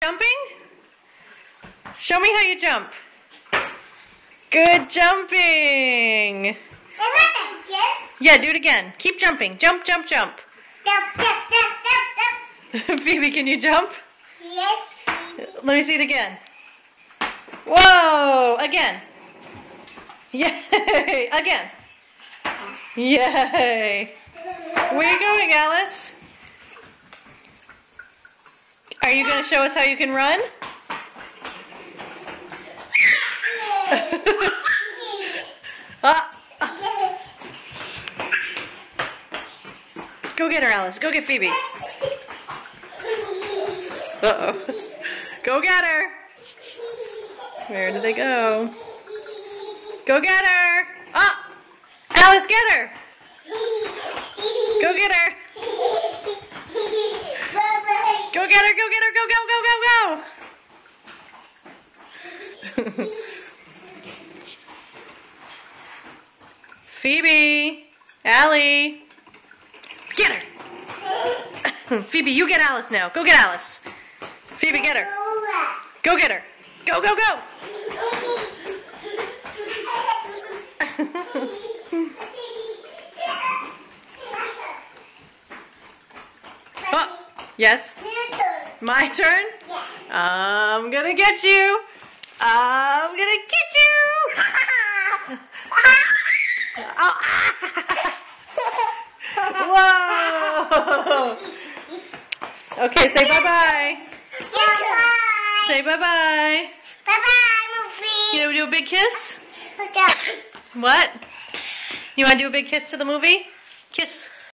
Jumping? Show me how you jump. Good jumping. Yeah, do it again. Keep jumping. Jump, jump, jump. Phoebe, can you jump? Yes. Let me see it again. Whoa! Again. Yay! Again. Yay! Where are you going, Alice? Are you going to show us how you can run? Ah. Go get her, Alice. Go get Phoebe. Uh-oh. Go get her. Where did they go? Go get her. Ah! Alice, get her. Go get her. Go get her, go get her, go, go, go, go, go. Phoebe. Allie. Get her. Phoebe, you get Alice now. Go get Alice. Phoebe, get her. Go get her. Go, go, go. Oh, yes? My turn? I'm gonna get you. I'm gonna get you. Oh. Whoa. Okay, say bye-bye. Bye-bye. Say bye-bye. Bye-bye, movie. You want to do a big kiss? Okay. What? You want to do a big kiss to the movie? Kiss.